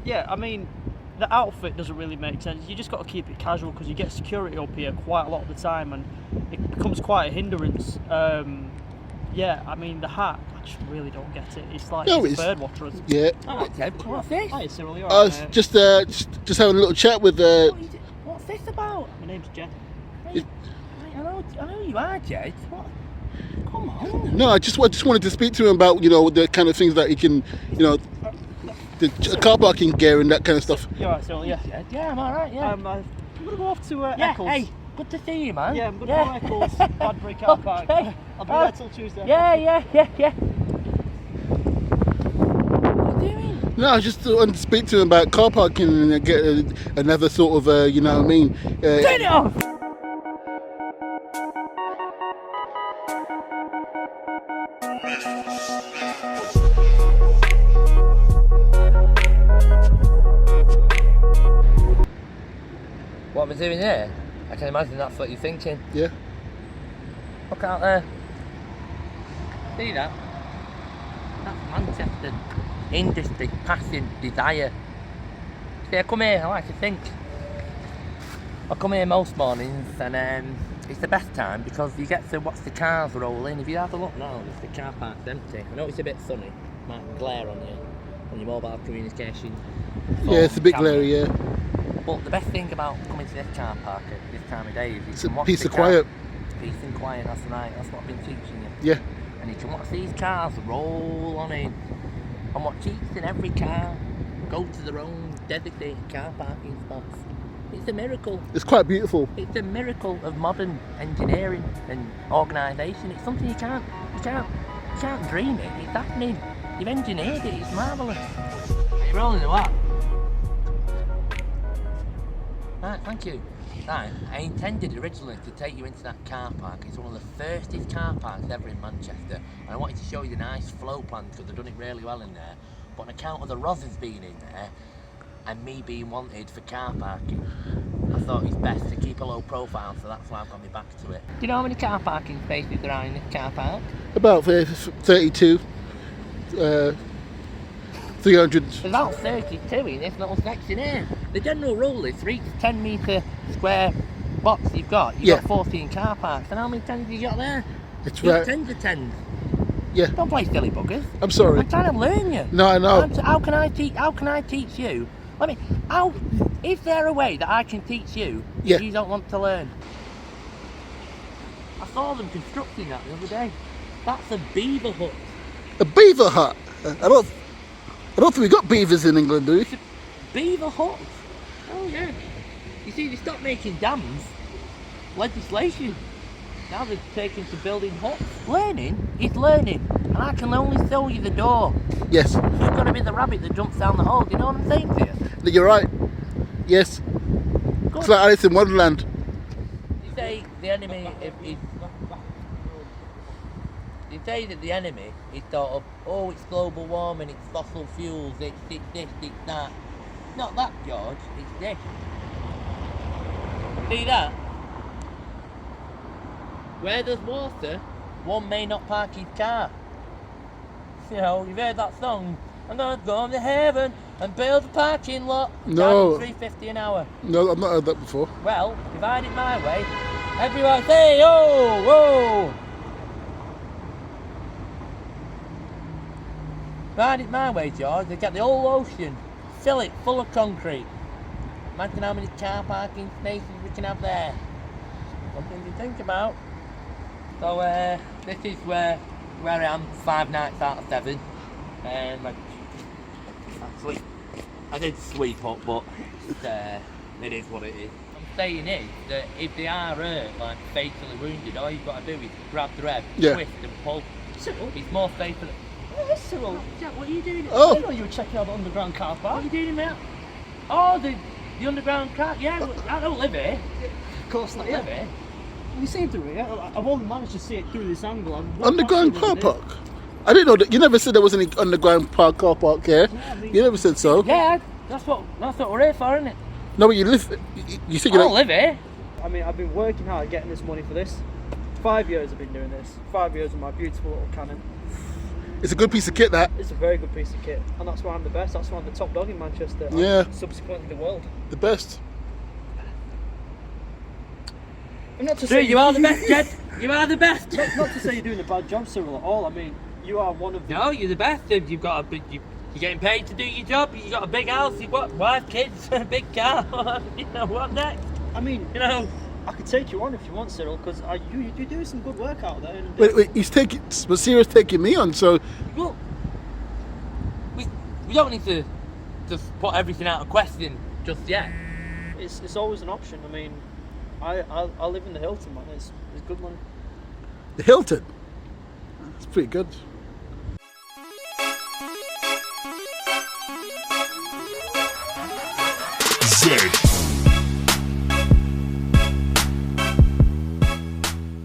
Yeah, I mean, the outfit doesn't really make sense. You just got to keep it casual because you get security up here quite a lot of the time, and it becomes quite a hindrance. Yeah, I mean, the hat, I just really don't get it. It's like it's bird watchers. Yeah. Oh, okay. What's this? Hi, Cyril, you I alright, was mate? just having a little chat with. What's this about? My name's Jed. Hey, I know you are, Jed. What? Come on. No, I just wanted to speak to him about the kind of things that he can, the car parking gear and that kind of stuff. You alright, Cyril? Yeah. Yeah, I'm alright, yeah. I'm going to go off to yeah, Eccles. hey, good to see you, man. Yeah, I'm going to go to Eccles, Badbury car park. Okay. I'll be there till Tuesday. Yeah. What are you doing? No, I just wanted to speak to him about car parking and get another sort of, you know what I mean? Turn it off! What am I doing here? I can imagine that's what you're thinking. Yeah. Look out there. See that? That's Manchester industry, passion, desire. See, I come here, I like to think. I come here most mornings and it's the best time because you get to watch the cars roll in. If you have a look now, the car park's empty. I know it's a bit sunny, might glare on your mobile communication. Yeah, it's a bit camera. glary, yeah. But the best thing about coming to this car park at this time of day is It's you can a watch piece the of quiet. Peace and quiet, that's right. That's what I've been teaching you. Yeah. And you can watch these cars roll on in and watch each and every car go to their own designated car parking spots. It's a miracle. It's quite beautiful. It's a miracle of modern engineering and organisation. It's something you can't dream it. It's happening. You've engineered it. It's marvellous. Are you rolling or what? Right, thank you. Right, I intended originally to take you into that car park. It's one of the firstest car parks ever in Manchester, and I wanted to show you the nice flow plans because they've done it really well in there. But on account of the Rozzers being in there and me being wanted for car parking, I thought it's best to keep a low profile, so that's why I've got me back to it. Do you know how many car parking spaces there are in this car park? About 32. 300. There's about 32 in this little section here. The general rule is for each 10 metre square box you've got 14 car parks. And how many 10s have you got there? It's Each right. 10s are 10s. Yeah. Don't play silly buggers. I'm sorry. I'm trying to learn you. No, I know. How can I teach you? Is there a way that I can teach you if you don't want to learn? I saw them constructing that the other day. That's a beaver hut. A beaver hut. I don't think we got beavers in England, do we? Beaver hut? Oh yeah. You see, they stopped making dams. Legislation. Now they're taking to building huts. Learning is learning, and I can only show you the door. Yes. You've got to be the rabbit that jumps down the hole. Do you know what I'm saying to you? You're right. Yes. Good. It's like Alice in Wonderland. You say the enemy is. You say that the enemy is sort of, oh, it's global warming, it's fossil fuels, it's this, it's that. Not that, George. It's this. See that? Where there's water, one may not park his car. You know, you've heard that song. I'm gonna go to heaven and build a parking lot. No. $3.50 an hour. No, I've not heard that before. Well, divide it my way. Everyone say, oh, whoa. Divide it my way, George. They get the whole ocean, fill it full of concrete. Imagine how many car parking spaces we can have there. Something to think about. So this is where I am 5 nights out of 7. I did sweep up, but it is what it is. What I'm saying is that if they are hurt, like fatally wounded, all you've got to do is grab the head, twist and pull. Cyril? It's more fatal. Yes, Cyril. Jack, what are you doing? Oh. I didn't know you were checking out the underground car What park. are you doing, mate? Oh, the underground car. Yeah, I don't live here. Of course not, I live yeah. here. You seem to me. I've only managed to see it through this angle. Underground car park? I didn't know that. You never said there was any underground car park here. Yeah, I mean, You never said so. Yeah, that's what we're here for, isn't it? No, but you live. You said I you don't live here. I mean, I've been working hard getting this money for this. 5 years I've been doing this. 5 years with my beautiful little Canon. It's a good piece of kit, that. It's a very good piece of kit, and that's why I'm the best. That's why I'm the top dog in Manchester. Yeah. And subsequently, the world. The best. And not to Dude, you are the best, Jed. You are the best. Not to say you're doing a bad job, Cyril, at all. I mean, you are one of the. No, you're the best. You've got a big. You're getting paid to do your job. You've got a big house. You've got wife, kids, a big car. You know what next? I mean, You know. I could take you on if you want, Cyril, because you do some good work out there. And, Wait, but Sierra's taking me on, so Well, we don't need to just put everything out of question just yet. it's always an option. I mean, I live in the Hilton, man. It's good money. the Hilton. It's pretty good.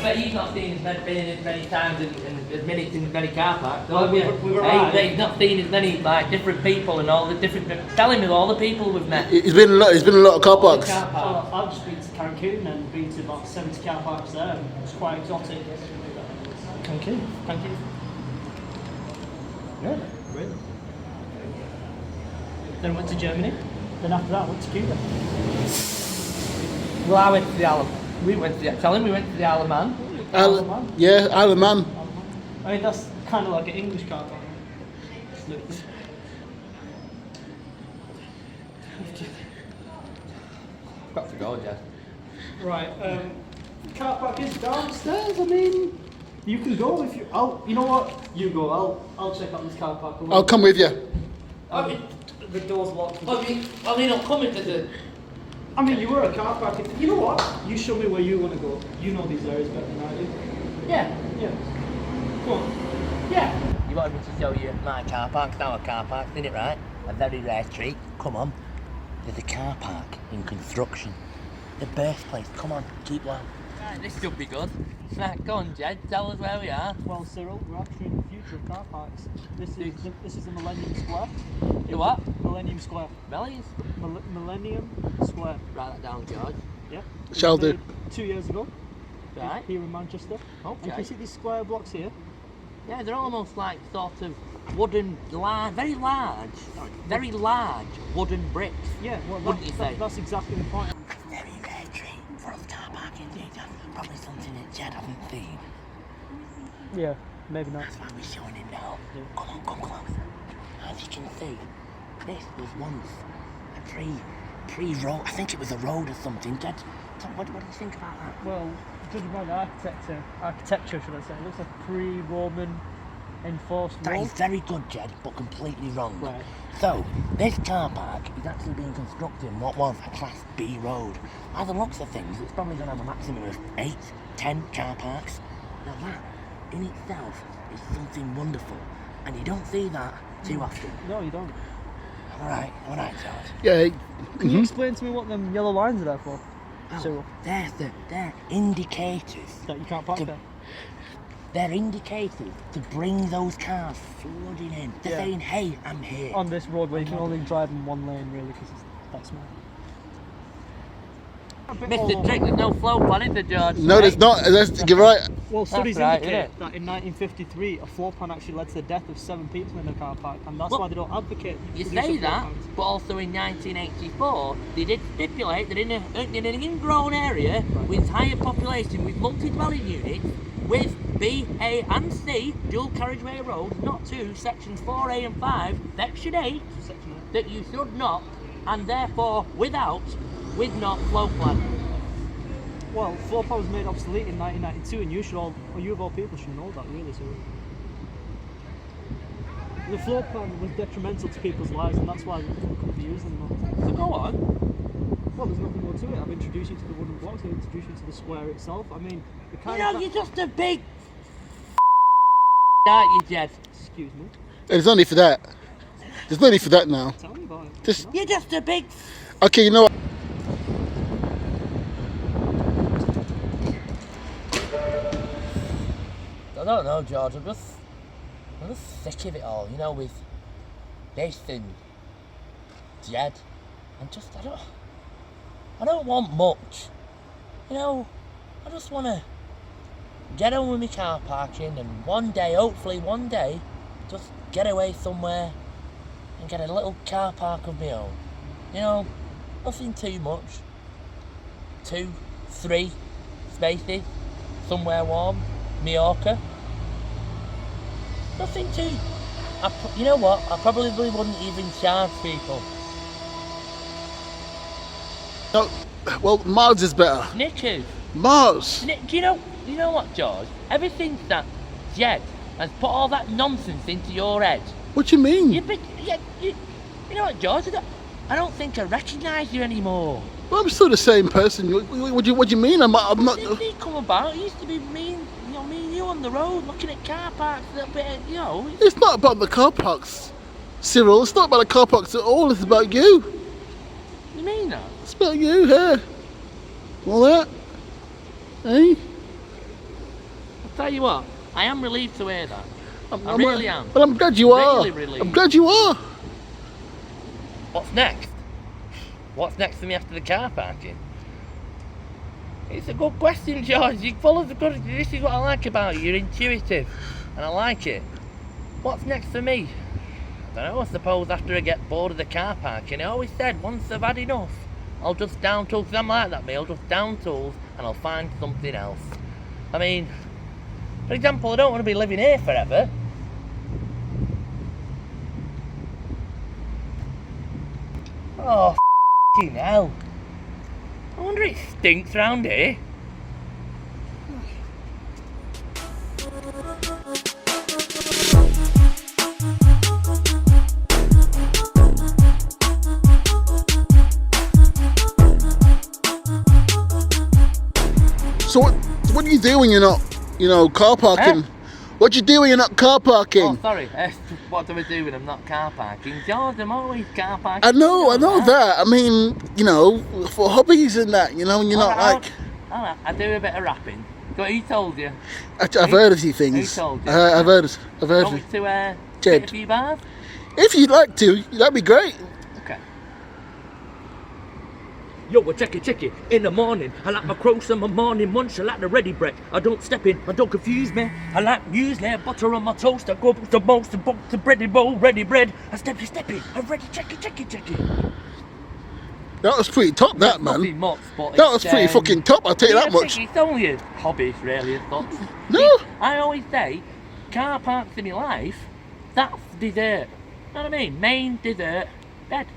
But he's not seen been in as many times and as many in as many car parks. Well, we were right. He's not seen as many like different people and all the different. Telling me all the people we've met. It's been a lot of car parks. So I've just been to Cancun and been to about 70 car parks there. And it's quite exotic. Cancun. Yeah, really. Then went to Germany. Then after that, went to Cuba. Well, I went to the Isle. We went to the. Tell him we went to the Isle of Man. Isle of Man. Yeah, Isle of Man. I mean, that's kind of like an English car park. Got to go, Jed. Right, car park is downstairs. I mean, you can go if you. You know what? You go. I'll check out this car park. I'll come with you. The door's locked. Well, they're not coming to the. I mean, you were a car park. You know what? You show me where you want to go. You know these areas better than I do. Yeah. Yeah. Go on. Yeah. You wanted me to show you my car park. It's now a car park, isn't it, right? A very rare treat. Come on. There's a car park in construction. The birthplace. Come on, keep on. Right, this should be good. Right, go on, Jed. Tell us where we are. Well, Cyril, we're actually in the future of car parks. This is the Millennium Square. The what? Millennium Square. Bellies? Millennium Square. Write that down, George. Yeah. Shall It was do. made 2 years ago. Right. Here in Manchester. And Okay. can you see these square blocks here? Yeah, they're almost like sort of wooden, very large wooden bricks. Yeah. Well, Wouldn't you say? that's exactly the point. Very rare treat for us car parking data. Probably something that Jed hasn't seen. Yeah. Maybe not. That's why we're showing it now. Come on, come closer. As you can see, this was once a pre-road. I think it was a road or something. Jed, what do you think about that? Well, judging by the architecture, should I say, it looks like pre-Roman enforced That road. is very good, Jed, but completely wrong. Right. So, this car park is actually being constructed in what was a Class B road. By the looks of things, it's probably going to have a maximum of 8, 10 car parks. Now that, in itself, is something wonderful. And you don't see that too often. No, you don't. Alright, George. Yeah. Can you explain to me what them yellow lines are there for? Oh, Cyril? they're indicators. That you can't park To- there. They're indicators to bring those cars flooding in. They're Yeah. saying, hey, I'm here. On this roadway, you can only drive in one lane, really, because it's that small. Mr. Trick, there's no flow plan, is there, George? No, there's not. You're right. Well, studies right, indicate innit? that in 1953, a floor plan actually led to the death of 7 people in a car park, and that's Well, why they don't advocate. You the use say of floor that, plans. but also in 1984, they did stipulate that in an ingrown area with higher population, with multi-dwelling units, with B, A and C, dual carriageway roads, not 2, sections 4A and 5, section 8, Section eight. that you should not, and therefore with not flow plan. Well, floor plan was made obsolete in 1992, and you of all people should know that, really. So the floor plan was detrimental to people's lives, and that's why we couldn't be using them. So go on. Well, there's nothing more to it. I've introduced you to the wooden blocks. I've introduced you to the square itself. I mean, the You kind know, of. you're just a big aren't you, Jed? Excuse me. There's no need for that. There's no need for that now. Tell me about it. Just You're just a big okay. You know what? I don't know, George. I'm just sick of it all. You know, with this and Jed. I don't want much. You know, I just want to get on with my car parking, and hopefully one day, just get away somewhere and get a little car park of my own. You know, nothing too much. 2, 3 spaces, somewhere warm, Mallorca. Nothing too. You know what? I probably wouldn't even charge people. No, well, Mars is better. Nicky, Mars. do you know what, George? Ever since that Jed has put all that nonsense into your head, What do you mean? you know what, George? I don't think I recognise you anymore. Well, I'm still the same person. What do you mean? I'm not. Didn't he come about? It used to be me and you on the road looking at car parks, a little bit, you know. It's not about the car parks, Cyril. It's not about the car parks at all. It's about you. You mean that? It's about you here. All that. Hey? I'll tell you what, I am relieved to hear that. I really am. But I'm glad you are. Really relieved. I'm glad you are. What's next? What's next for me after the car parking? It's a good question, George. You follow the good. This is what I like about you. You're intuitive, and I like it. What's next for me? I don't know. I suppose after I get bored of the car parking, I always said once I've had enough, I'll just down tools. 'Cause I'm like that, me. I'll just down tools and I'll find something else. I mean, for example, I don't want to be living here forever. Oh, f***ing hell. I wonder it stinks round here. So what do you do when you're not, car parking? Huh? What do you do when you're not car parking? Oh, sorry. What do I do when I'm not car parking? George, I'm always car parking. I know that. I mean, for hobbies and that, when you're not like. Alright, I do a bit of rapping. Who told you? I've heard a few things. Who told you? I've heard. Want me to Jed. spit a few bars? If you'd like to, that'd be great. Okay. Yo, check it. In the morning, I like my croaks and my morning munch. I like the ready bread. I don't step in, I don't confuse me. I like muesli, butter on my toast. I go to most, the bready bowl, ready bread. I step in, I'm ready, check it. That was pretty top, that man. Nothing much, but That was pretty fucking top, I'll tell you that much. It's only a hobby, really, I thought. No. I always say, car parks in my life, that's dessert. You know what I mean? Main dessert, bed.